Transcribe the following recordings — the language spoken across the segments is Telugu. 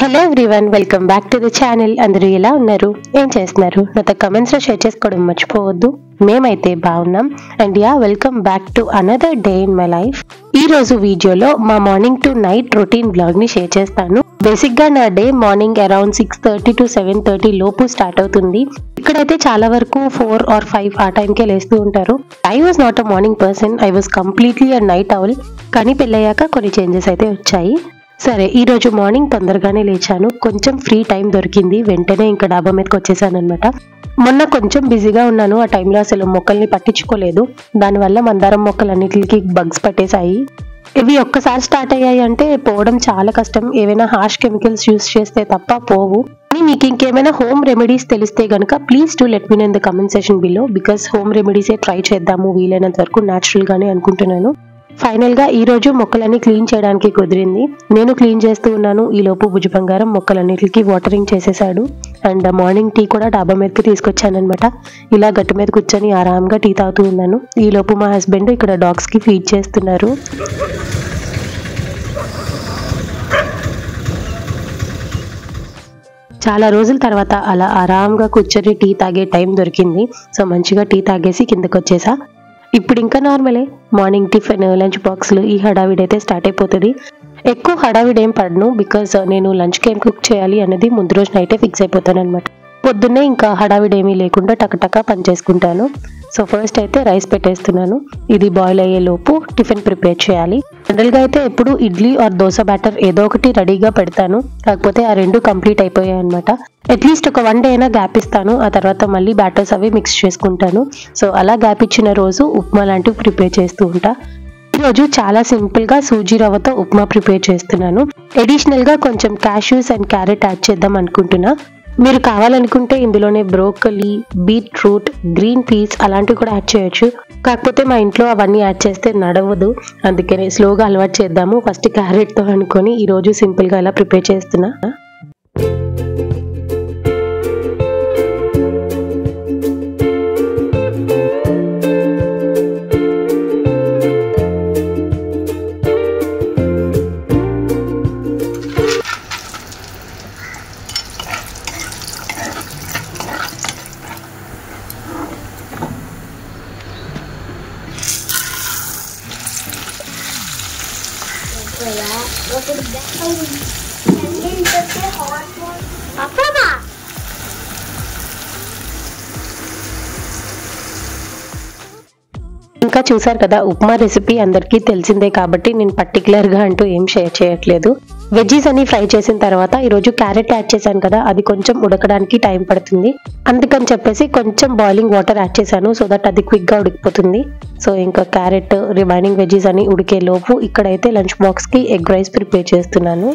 Hello everyone, welcome back to the channel. అందరూ ఎలా ఉన్నారు, ఏం చేస్తున్నారు? నాతో కమెంట్స్ లో షేర్ చేసుకోవడం మర్చిపోవద్దు. మేమైతే బాగున్నాం. And welcome back to another day in my life. ఈ రోజు వీడియోలో మా morning to night routine blog ని షేర్ చేస్తాను. బేసిక్ గా నా డే మార్నింగ్ అరౌండ్ 6:30 to 7:30 లోపు స్టార్ట్ అవుతుంది. ఇక్కడైతే చాలా వరకు 4 or 5 ఆ టైంకే లేస్తూ ఉంటారు. I was not a morning person, I was completely a night owl. కానీ పెళ్ళయ్యాక కొన్ని చేంజెస్ అయితే వచ్చాయి. సరే, ఈ రోజు మార్నింగ్ తొందరగానే లేచాను. కొంచెం ఫ్రీ టైం దొరికింది, వెంటనే ఇంకా డాబా మీదకి వచ్చేసాను అనమాట. మొన్న కొంచెం బిజీగా ఉన్నాను, ఆ టైంలో అసలు మొక్కల్ని పట్టించుకోలేదు. దానివల్ల మందారం మొక్కలన్నిటికి బగ్స్ పట్టేశాయి. ఇవి ఒక్కసారి స్టార్ట్ అయ్యాయి అంటే పోవడం చాలా కష్టం. ఏవైనా హార్ష్ కెమికల్స్ యూస్ చేస్తే తప్ప పోవు. కానీ మీకు ఇంకేమైనా హోమ్ రెమెడీస్ తెలిస్తే గనుక please to let me know in the comment section below. Because home రెమెడీసే ట్రై చేద్దాము వీలైనంత వరకు న్యాచురల్ గానే అనుకుంటున్నాను. ఫైనల్ గా ఈ రోజు మొక్కలన్నీ క్లీన్ చేయడానికి కుదిరింది. నేను క్లీన్ చేస్తూ ఉన్నాను. ఈ లోపు భుజ బంగారం మొక్కలన్నిటికి వాటరింగ్ చేసేసాడు. అండ్ మార్నింగ్ టీ కూడా డాబా మీదకి తీసుకొచ్చాను అనమాట. ఇలా గట్టు మీద కూర్చొని ఆరాంగా టీ తాగుతూ ఉన్నాను. ఈ లోపు మా హస్బెండ్ ఇక్కడ డాగ్స్ కి ఫీడ్ చేస్తున్నారు. చాలా రోజుల తర్వాత అలా ఆరాంగా కూర్చొని టీ తాగే టైం దొరికింది. సో మంచిగా టీ తాగేసి కిందకి వచ్చేసా. ఇప్పుడు ఇంకా నార్మలే, మార్నింగ్ టిఫిన్, లంచ్ బాక్స్లు, ఈ హడావిడి అయితే స్టార్ట్ అయిపోతుంది. ఎక్కువ హడావిడి ఏం పడను, బికాజ్ నేను లంచ్కి ఏం కుక్ చేయాలి అనేది ముందు రోజు నైటే ఫిక్స్ అయిపోతాను అనమాట. పొద్దున్నే ఇంకా హడావిడి ఏమీ లేకుండా టకటకా పని చేసుకుంటాను. సో ఫస్ట్ అయితే రైస్ పెట్టేస్తున్నాను. ఇది బాయిల్ అయ్యే లోపు టిఫిన్ ప్రిపేర్ చేయాలి. జనరల్గా అయితే ఎప్పుడు ఇడ్లీ ఆర్ దోశ బ్యాటర్ ఏదో ఒకటి రెడీగా పెడతాను. కాకపోతే ఆ రెండు కంప్లీట్ అయిపోయాయి అనమాట. అట్లీస్ట్ ఒక 1 day అయినా గ్యాప్ ఇస్తాను. ఆ తర్వాత మళ్ళీ బ్యాటర్స్ అవి మిక్స్ చేసుకుంటాను. సో అలా గ్యాప్ ఇచ్చిన రోజు ఉప్మా లాంటివి ప్రిపేర్ చేస్తూ ఉంటా. ఈరోజు చాలా సింపుల్ గా సూజీ రవ్వతో ఉప్మా ప్రిపేర్ చేస్తున్నాను. అడిషనల్ గా కొంచెం క్యాష్యూస్ అండ్ క్యారెట్ యాడ్ చేద్దాం అనుకుంటున్నా. మీరు కావాలనుకుంటే ఇందులోనే బ్రోకలీ, బీట్రూట్, గ్రీన్ పీస్ అలాంటివి కూడా యాడ్ చేయొచ్చు. కాకపోతే మా ఇంట్లో అవన్నీ యాడ్ చేస్తే నడవదు, అందుకనే స్లోగా అలవాటు చేద్దాము ఫస్ట్ క్యారెట్తో అనుకొని ఈరోజు సింపుల్గా అలా ప్రిపేర్ చేస్తున్నా. ఇంకా చూసారు కదా, ఉప్మా రెసిపీ అందరికీ తెలిసిందే కాబట్టి నేను పర్టికులర్ గా అంటూ ఏం షేర్ చేయట్లేదు. వెజ్జీస్ అన్ని ఫ్రై చేసిన తర్వాత ఈరోజు క్యారెట్ యాడ్ చేశాను కదా, అది కొంచెం ఉడకడానికి టైం పడుతుంది. అందుకని చెప్పేసి కొంచెం బాయిలింగ్ వాటర్ యాడ్ చేశాను, సో దట్ అది క్విక్ గా ఉడికిపోతుంది. సో ఇంకా క్యారెట్, రిమైనింగ్ వెజ్జీస్ అని ఉడికే లోపు ఇక్కడైతే లంచ్ బాక్స్ కి ఎగ్ రైస్ ప్రిపేర్ చేస్తున్నాను.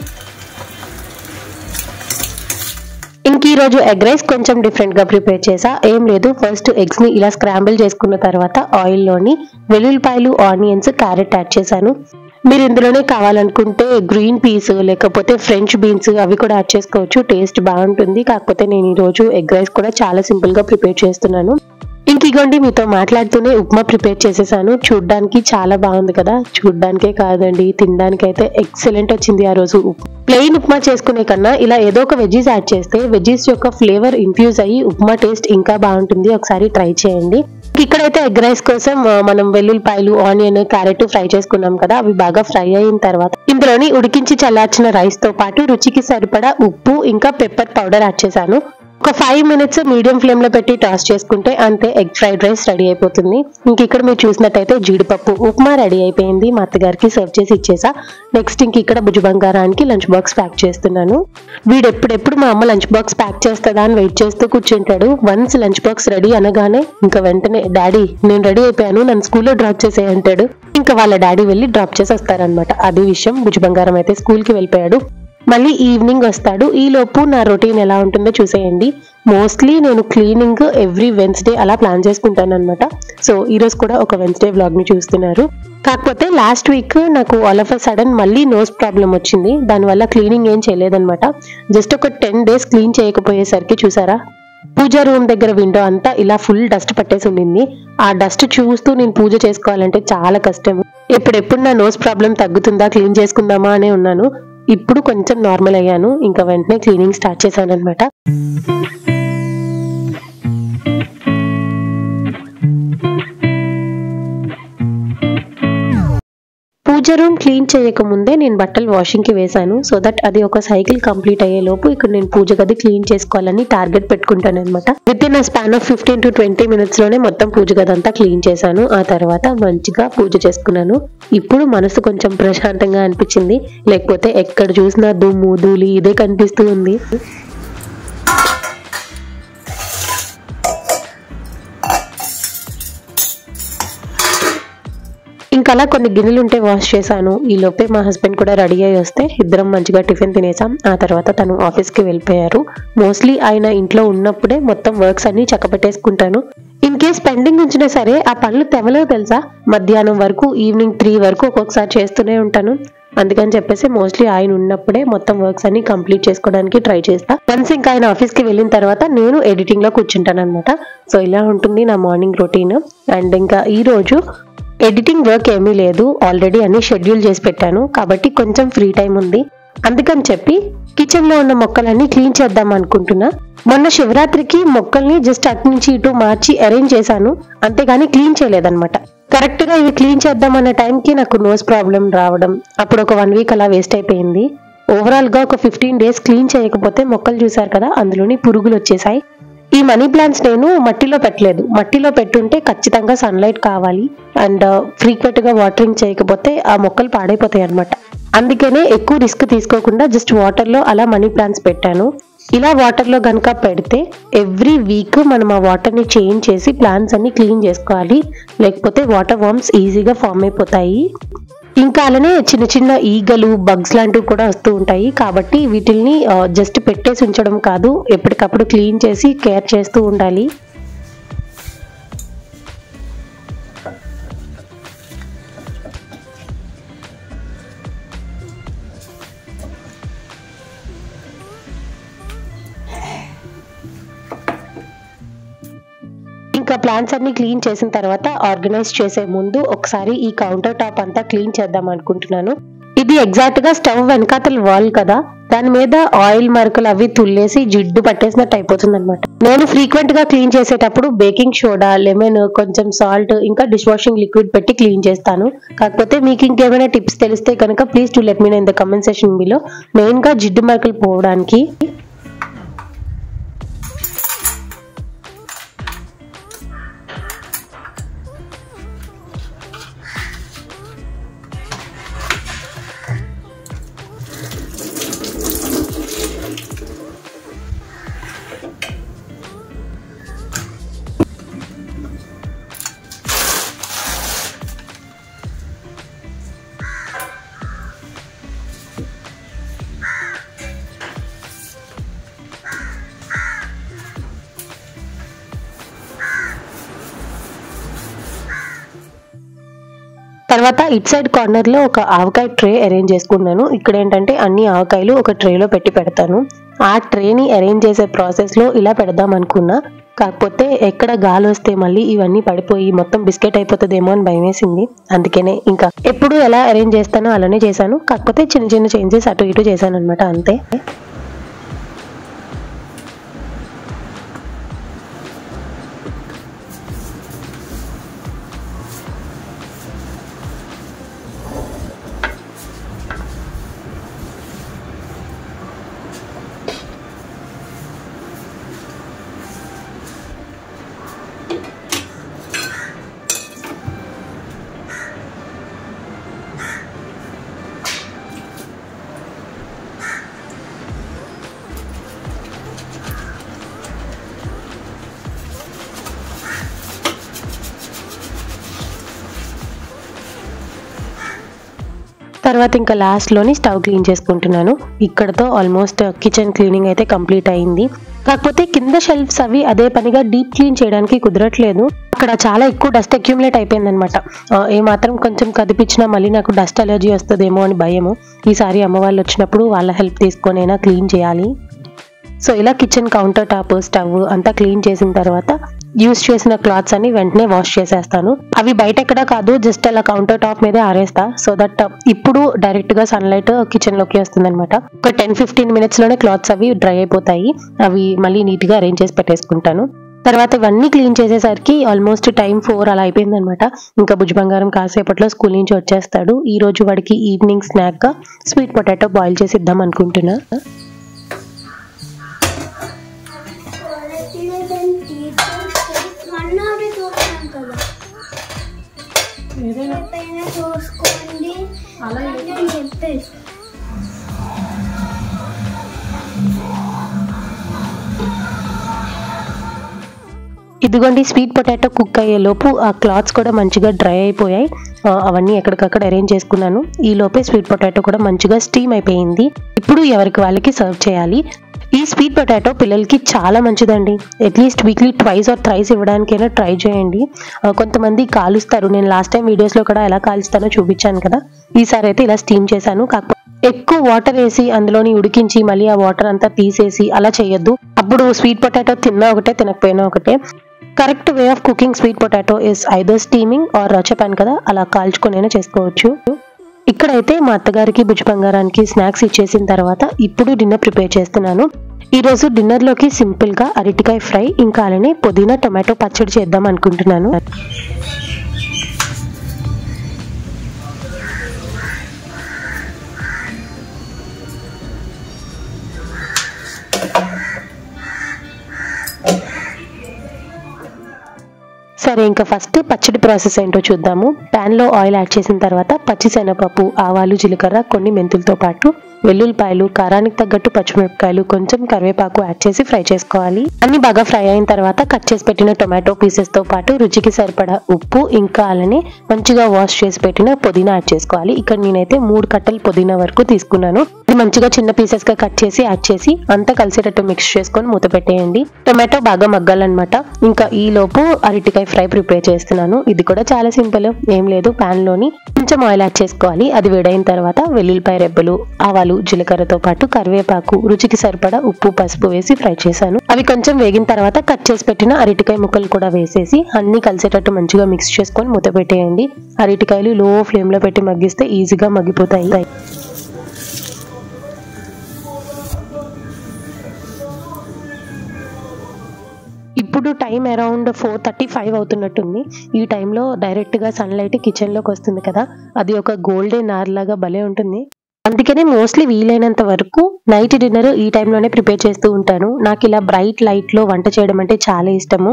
ఇంక ఈ రోజు ఎగ్ రైస్ కొంచెం డిఫరెంట్ గా ప్రిపేర్ చేసా. ఏం లేదు, ఫస్ట్ ఎగ్స్ ని ఇలా స్క్రాంబుల్ చేసుకున్న తర్వాత ఆయిల్ లోని వెల్లుల్లిపాయలు, ఆనియన్స్, క్యారెట్ యాడ్ చేశాను. మీరు ఇందులోనే కావాలనుకుంటే గ్రీన్ పీస్ లేకపోతే ఫ్రెంచ్ బీన్స్ అవి కూడా యాడ్ చేసుకోవచ్చు, టేస్ట్ బాగుంటుంది. కాకపోతే నేను ఈ రోజు ఎగ్ రైస్ కూడా చాలా సింపుల్ గా ప్రిపేర్ చేస్తున్నాను. ఇంకిగోండి, మీతో మాట్లాడుతూనే ఉప్మా ప్రిపేర్ చేసేసాను. చూడ్డానికి చాలా బాగుంది కదా, చూడ్డానికే కాదండి తినడానికి అయితే ఎక్సలెంట్ వచ్చింది. ఆ రోజు ప్లెయిన్ ఉప్మా చేసుకునే కన్నా ఇలా ఏదో ఒక వెజ్జీస్ యాడ్ చేస్తే వెజ్జీస్ యొక్క ఫ్లేవర్ ఇన్ఫ్యూజ్ అయ్యి ఉప్మా టేస్ట్ ఇంకా బాగుంటుంది. ఒకసారి ట్రై చేయండి. ఇక్కడైతే ఎగ్ రైస్ కోసం మనం వెల్లుల్లిపాయలు, ఆనియన్, క్యారెట్ ఫ్రై చేసుకున్నాం కదా, అవి బాగా ఫ్రై అయిన తర్వాత ఇందులోని ఉడికించి చల్లార్చిన రైస్ తో పాటు రుచికి సరిపడా ఉప్పు ఇంకా పెప్పర్ పౌడర్ యాడ్ చేశాను. ఒక 5 minutes మీడియం ఫ్లేమ్ లో పెట్టి టాస్ చేసుకుంటే అంతే, ఎగ్ ఫ్రైడ్ రైస్ రెడీ అయిపోతుంది. ఇంక ఇక్కడ మీరు చూసినట్టయితే జీడిపప్పు ఉప్మా రెడీ అయిపోయింది. మా అత్తగారికి సర్వ్ చేసి ఇచ్చేసా. నెక్స్ట్ ఇంక ఇక్కడ భుజ బంగారానికి లంచ్ బాక్స్ ప్యాక్ చేస్తున్నాను. వీడు ఎప్పుడెప్పుడు మా అమ్మ లంచ్ బాక్స్ ప్యాక్ చేస్తుందా అని వెయిట్ చేస్తూ కూర్చుంటాడు. వన్స్ లంచ్ బాక్స్ రెడీ అనగానే ఇంకా వెంటనే డాడీ నేను రెడీ అయిపోయాను, నన్ను స్కూల్లో డ్రాప్ చేసే అంటాడు. ఇంకా వాళ్ళ డాడీ వెళ్ళి డ్రాప్ చేసి వస్తారనమాట. అదే విషయం, భుజ బంగారం అయితే స్కూల్ కి వెళ్ళిపోయాడు. మళ్ళీ ఈవినింగ్ వస్తాడు. ఈ లోపు నా రొటీన్ ఎలా ఉంటుందో చూసేయండి. మోస్ట్లీ నేను క్లీనింగ్ ఎవ్రీ వెన్స్డే అలా ప్లాన్ చేసుకుంటాను అనమాట. సో ఈ రోజు కూడా ఒక వెన్స్డే వ్లాగ్ ని చూస్తున్నారు. కాకపోతే లాస్ట్ వీక్ నాకు ఆల్ ఆఫ్ అ సడన్ మళ్ళీ నోస్ ప్రాబ్లం వచ్చింది. దానివల్ల క్లీనింగ్ ఏం చేయలేదన్నమాట. జస్ట్ ఒక 10 days క్లీన్ చేయకపోయేసరికి చూసారా, పూజా రూమ్ దగ్గర విండో అంతా ఇలా ఫుల్ డస్ట్ పట్టేసి ఉండింది. ఆ డస్ట్ చూస్తూ నేను పూజ చేసుకోవాలంటే చాలా కష్టం. ఎప్పుడెప్పుడు నా నోస్ ప్రాబ్లం తగ్గుతుందా, క్లీన్ చేసుకుందామా అనే ఉన్నాను. ఇప్పుడు కొంచెం నార్మల్ అయ్యాను. ఇంకా వెంటనే క్లీనింగ్ స్టార్ట్ చేశాను అనమాట. పూజ రూమ్ క్లీన్ చేయకముందే నేను బట్టలు వాషింగ్కి వేశాను. సో దట్ అది ఒక సైకిల్ కంప్లీట్ అయ్యే లోపు ఇక్కడ నేను పూజ గది క్లీన్ చేసుకోవాలని టార్గెట్ పెట్టుకుంటాను అనమాట. With in span of 15 to 20 minutes లోనే మొత్తం పూజ గది అంతా క్లీన్ చేశాను. ఆ తర్వాత మంచిగా పూజ చేసుకున్నాను. ఇప్పుడు మనసు కొంచెం ప్రశాంతంగా అనిపించింది. లేకపోతే ఎక్కడ చూసినా దుమ్ము ధూళి ఇదే కనిపిస్తూ ఉంది. ఇంకా అలా కొన్ని గిన్నెలు ఉంటే వాష్ చేశాను. ఈ లోపే మా హస్బెండ్ కూడా రెడీ అయ్యి వస్తే ఇద్దరం మంచిగా టిఫిన్ తినేసాం. ఆ తర్వాత తను ఆఫీస్కి వెళ్ళిపోయారు. మోస్ట్లీ ఆయన ఇంట్లో ఉన్నప్పుడే మొత్తం వర్క్స్ అన్ని చక్కబెట్టేసుకుంటాను. ఇన్ కేస్ పెండింగ్ ఉంచినా సరే ఆ పనులు తెవలేవు తెలుసా. మధ్యాహ్నం వరకు ఈవినింగ్ 3 వరకు ఒక్కొక్కసారి చేస్తూనే ఉంటాను. అందుకని చెప్పేసి మోస్ట్లీ ఆయన ఉన్నప్పుడే మొత్తం వర్క్స్ అన్ని కంప్లీట్ చేసుకోవడానికి ట్రై చేస్తా. వన్స్ ఇంకా ఆయన ఆఫీస్కి వెళ్ళిన తర్వాత నేను ఎడిటింగ్ లో కూర్చుంటాను అనమాట. సో ఇలా ఉంటుంది నా మార్నింగ్ రొటీన్. అండ్ ఇంకా ఈ రోజు ఎడిటింగ్ వర్క్ ఏమీ లేదు, ఆల్రెడీ అన్ని షెడ్యూల్ చేసి పెట్టాను కాబట్టి కొంచెం ఫ్రీ టైం ఉంది. అందుకని చెప్పి కిచెన్ లో ఉన్న మొక్కలన్నీ క్లీన్ చేద్దాం అనుకుంటున్నా. మొన్న శివరాత్రికి మొక్కల్ని జస్ట్ అటు నుంచి ఇటు మార్చి అరేంజ్ చేశాను, అంతేగాని క్లీన్ చేయలేదన్నమాట. కరెక్ట్ గా ఇవి క్లీన్ చేద్దాం అన్న టైంకి నాకు నోస్ ప్రాబ్లం రావడం, అప్పుడు ఒక 1 week అలా వేస్ట్ అయిపోయింది. ఓవరాల్ గా ఒక 15 days క్లీన్ చేయకపోతే మొక్కలు చూసారు కదా, అందులోని పురుగులు వచ్చేసాయి. ఈ మనీ ప్లాంట్స్ నేను మట్టిలో పెట్టలేదు. మట్టిలో పెట్టుంటే ఖచ్చితంగా సన్లైట్ కావాలి అండ్ ఫ్రీక్వెంట్ గా వాటరింగ్ చేయకపోతే ఆ మొక్కలు పాడైపోతాయి అనమాట. అందుకనే ఎక్కువ రిస్క్ తీసుకోకుండా జస్ట్ వాటర్ లో అలా మనీ ప్లాంట్స్ పెట్టాను. ఇలా వాటర్ లో గనక పెడితే ఎవ్రీ వీక్ మనం ఆ వాటర్ ని చేంజ్ చేసి ప్లాంట్స్ అన్ని క్లీన్ చేసుకోవాలి, లేకపోతే వాటర్ వార్మ్స్ ఈజీగా ఫామ్ అయిపోతాయి. ఇంకా అలానే చిన్న చిన్న ఈగలు బగ్స్ లాంటివి కూడా వస్తూ ఉంటాయి. కాబట్టి వీటిల్ని జస్ట్ పెట్టేసి ఉంచడం కాదు, ఎప్పటికప్పుడు క్లీన్ చేసి కేర్ చేస్తూ ఉండాలి. ఇంకా ప్లాంట్స్ అన్ని క్లీన్ చేసిన తర్వాత ఆర్గనైజ్ చేసే ముందు ఒకసారి ఈ కౌంటర్ టాప్ అంతా క్లీన్ చేద్దాం అనుకుంటున్నాను. ఇది ఎగ్జాక్ట్ గా స్టవ్ వెనకాతల వాల్ కదా, దాని మీద ఆయిల్ మరకలు అవి తుల్లేసి జిడ్డు పట్టేసినట్టు అయిపోతుంది అనమాట. నేను ఫ్రీక్వెంట్ గా క్లీన్ చేసేటప్పుడు బేకింగ్ సోడా, లెమన్, కొంచెం సాల్ట్, ఇంకా డిష్ వాషింగ్ లిక్విడ్ పెట్టి క్లీన్ చేస్తాను. కాకపోతే మీకు ఇంకేమైనా టిప్స్ తెలిస్తే కనుక please to let me know in the comment section below. Main గా జిడ్డు మరకలు పోవడానికి తర్వాత ఇట్ సైడ్ కార్నర్ లో ఒక ఆవకాయ ట్రే అరేంజ్ చేసుకున్నాను. ఇక్కడ ఏంటంటే అన్ని ఆవకాయలు ఒక ట్రేలో పెట్టి పెడతాను. ఆ ట్రేని అరేంజ్ చేసే ప్రాసెస్ లో ఇలా పెడదాం అనుకున్నా, కాకపోతే ఎక్కడ గాలి వస్తే మళ్ళీ ఇవన్నీ పడిపోయి మొత్తం బిస్కెట్ అయిపోతుందేమో అని భయం వేసింది. అందుకనే ఇంకా ఎప్పుడు ఎలా అరేంజ్ చేస్తానో అలానే చేశాను, కాకపోతే చిన్న చిన్న చేంజెస్ అటు ఇటు చేశాను అనమాట, అంతే. తర్వాత ఇంకా లాస్ట్ లోని స్టవ్ క్లీన్ చేసుకుంటున్నాను. ఇక్కడతో ఆల్మోస్ట్ కిచెన్ క్లీనింగ్ అయితే కంప్లీట్ అయింది. కాకపోతే కింద షెల్ఫ్స్ అవి అదే పనిగా డీప్ క్లీన్ చేయడానికి కుదరట్లేదు. అక్కడ చాలా ఎక్కువ డస్ట్ అక్యూములేట్ అయిపోయింది అనమాట. ఏ మాత్రం కొంచెం కదిపించినా మళ్ళీ నాకు డస్ట్ అలర్జీ వస్తుందేమో అని భయము. ఈసారి అమ్మ వాళ్ళు వచ్చినప్పుడు వాళ్ళ హెల్ప్ తీసుకొనైనా క్లీన్ చేయాలి. సో ఇలా కిచెన్ కౌంటర్ టాప్, స్టవ్ అంతా క్లీన్ చేసిన తర్వాత యూస్ చేసిన క్లాత్స్ అన్ని వెంటనే వాష్ చేసేస్తాను. అవి బయట ఎక్కడ కాదు, జస్ట్ అలా కౌంటర్ టాప్ మీదే ఆరేస్తా. సో దట్ ఇప్పుడు డైరెక్ట్ గా సన్లైట్ కిచెన్ లోకి వస్తుంది అనమాట. ఒక 10-15 మినిట్స్ లోనే క్లాత్స్ అవి డ్రై అయిపోతాయి. అవి మళ్ళీ నీట్ గా అరేంజ్ చేసి పెట్టేసుకుంటాను. తర్వాత ఇవన్నీ క్లీన్ చేసేసరికి ఆల్మోస్ట్ టైం 4 అలా అయిపోయింది అనమాట. ఇంకా బుజ్జి బంగారం కాసేపట్లో స్కూల్ నుంచి వచ్చేస్తాడు. ఈ రోజు వాడికి ఈవినింగ్ స్నాక్ గా స్వీట్ పొటాటో బాయిల్ చేసి ఇద్దాం అనుకుంటున్నా. ఇదిగోండి స్వీట్ పొటాటో కుక్ అయ్యే లోపు ఆ క్లాత్స్ కూడా మంచిగా డ్రై అయిపోయాయి. అవన్నీ ఎక్కడికక్కడ అరేంజ్ చేసుకున్నాను. ఈ లోపే స్వీట్ పొటాటో కూడా మంచిగా స్టీమ్ అయిపోయింది. ఇప్పుడు ఎవరికి వాళ్ళకి సర్వ్ చేయాలి. ఈ స్వీట్ పొటాటో పిల్లలకి చాలా మంచిదండి. అట్లీస్ట్ వీక్లీ 2 or 3 ఇవ్వడానికైనా ట్రై చేయండి. కొంతమంది కాలుస్తారు. నేను లాస్ట్ టైం వీడియోస్లో కూడా ఎలా కాలుస్తానో చూపించాను కదా. ఈసారి అయితే ఇలా స్టీమ్ చేశాను. కాకపోతే ఎక్కువ వాటర్ వేసి అందులోని ఉడికించి మళ్ళీ ఆ వాటర్ అంతా తీసేసి అలా చేయొద్దు. అప్పుడు స్వీట్ పొటాటో తిన్నా ఒకటే తినకపోయినా ఒకటే. Correct way of cooking sweet potato is either steaming or చెప్పాను కదా అలా కాల్చుకొనైనా చేసుకోవచ్చు. ఇక్కడైతే మా అత్తగారికి బుజ్జి బంగారానికి స్నాక్స్ ఇచ్చేసిన తర్వాత ఇప్పుడు డిన్నర్ ప్రిపేర్ చేస్తున్నాను. ఈ రోజు డిన్నర్ లోకి సింపుల్ గా అరటికాయ ఫ్రై ఇంకా అలానే పుదీనా టొమాటో పచ్చడి చేద్దాం అనుకుంటున్నాను. సరే ఇంకా ఫస్ట్ పచ్చడి ప్రాసెస్ ఏంటో చూద్దాము. ప్యాన్ లో ఆయిల్ యాడ్ చేసిన తర్వాత పచ్చిశనగపప్పు, ఆవాలు, జీలకర్ర, కొన్ని మెంతులతో పాటు వెల్లుల్లిపాయలు, కారానికి తగ్గట్టు పచ్చిమిరపకాయలు, కొంచెం కరివేపాకు యాడ్ చేసి ఫ్రై చేసుకోవాలి. అన్ని బాగా ఫ్రై అయిన తర్వాత కట్ చేసి పెట్టిన టొమాటో పీసెస్ తో పాటు రుచికి సరిపడా ఉప్పు ఇంకా అలానే మంచిగా వాష్ చేసి పెట్టిన పుదీనా యాడ్ చేసుకోవాలి. ఇక్కడ నేనైతే 3 కట్టలు పుదీనా వరకు తీసుకున్నాను. ఇది మంచిగా చిన్న పీసెస్ గా కట్ చేసి యాడ్ చేసి అంతా కలిసేటట్టు మిక్స్ చేసుకొని మూత పెట్టేయండి. టొమాటో బాగా మగ్గాలన్నమాట. ఇంకా ఈ లోపు అరటికాయ ఫ్రై ప్రిపేర్ చేస్తున్నాను. ఇది కూడా చాలా సింపుల్, ఏం లేదు. ప్యాన్ లోని కొంచెం ఆయిల్ యాడ్ చేసుకోవాలి. అది వేడైన తర్వాత వెల్లుల్లిపాయ రెబ్బలు, ఆవాలు, జీలకర్రతో పాటు కరివేపాకు, రుచికి సరిపడా ఉప్పు, పసుపు వేసి ఫ్రై చేశాను. అవి కొంచెం వేగిన తర్వాత కట్ చేసి పెట్టిన అరటికాయ ముక్కలు కూడా వేసేసి అన్ని కలిసేటట్టు మంచిగా మిక్స్ చేసుకొని మూత పెట్టేయండి. అరటికాయలు లో ఫ్లేమ్ లో పెట్టి మగ్గిస్తే ఈజీగా మగ్గిపోతాయి. ఇప్పుడు టైం అరౌండ్ 4:35 అవుతున్నట్టుంది. ఈ టైంలో డైరెక్ట్గా సన్లైట్ కిచెన్లోకి వస్తుంది కదా, అది ఒక గోల్డెన్ అవర్ లాగా భలే ఉంటుంది. అందుకనే మోస్ట్లీ వీలైనంత వరకు నైట్ డిన్నర్ ఈ టైంలోనే ప్రిపేర్ చేస్తూ ఉంటాను. నాకు ఇలా బ్రైట్ లైట్లో వంట చేయడం అంటే చాలా ఇష్టము.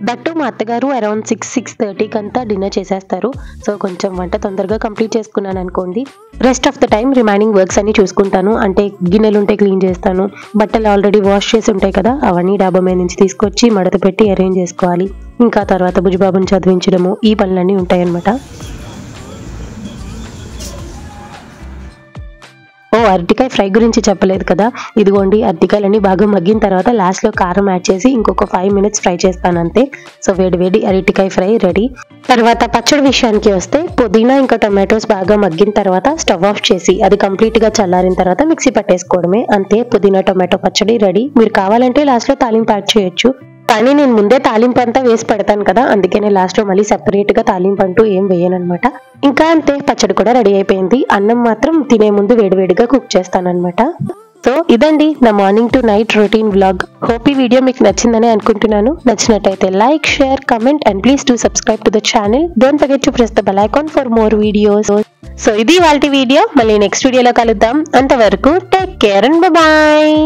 దట్టు మా అత్తగారు అరౌండ్ 6-6:30 కంతా డిన్నర్ చేసేస్తారు. సో కొంచెం వంట తొందరగా కంప్లీట్ చేసుకున్నాను అనుకోండి. Rest of the time remaining works అన్ని చూసుకుంటాను. అంటే గిన్నెలు ఉంటే క్లీన్ చేస్తాను, బట్టలు ఆల్రెడీ వాష్ చేసి ఉంటాయి కదా అవన్నీ డాబా మీద నుంచి తీసుకొచ్చి మడత పెట్టి అరేంజ్ చేసుకోవాలి. ఇంకా తర్వాత బుజ్జిబాబుని చదివించడము, ఈ పనులన్నీ ఉంటాయన్నమాట. అరటికాయ ఫ్రై గురించి చెప్పలేదు కదా, ఇదిగోండి అరటికాయలన్నీ బాగా మగ్గిన తర్వాత లాస్ట్ లో కారం యాడ్ చేసి ఇంకొక 5 minutes ఫ్రై చేస్తాను అంతే. సో వేడి వేడి అరటికాయ ఫ్రై రెడీ. తర్వాత పచ్చడి విషయానికి వస్తే పుదీనా ఇంకా టొమాటోస్ బాగా మగ్గిన తర్వాత స్టవ్ ఆఫ్ చేసి అది కంప్లీట్ గా చల్లారిన తర్వాత మిక్సీ పట్టేసుకోవడమే, అంతే. పుదీనా టొమాటో పచ్చడి రెడీ. మీరు కావాలంటే లాస్ట్ లో తాలింపు యాడ్ చేయొచ్చు, కానీ నేను ముందే తాలింపు అంతా వేసి పెడతాను కదా, అందుకనే లాస్ట్ లో మళ్ళీ సెపరేట్ గా తాలింపు అంటూ ఏం వేయనమాట. ఇంకా అంతే, పచ్చడి కూడా రెడీ అయిపోయింది. అన్నం మాత్రం తినే ముందు వేడివేడిగా కుక్ చేస్తాను అనమాట. సో ఇదండి నా morning to night routine vlog. Hope ఈ వీడియో మీకు నచ్చిందని అనుకుంటున్నాను. నచ్చినట్టయితే like, share, comment and please do subscribe to the channel. Don't forget to press the bell icon for more videos. So ఇది ఇవాల్టి వీడియో. మళ్ళీ నెక్స్ట్ వీడియోలో కలుద్దాం. అంతవరకు టేక్ కేర్ అండ్ బాయ్.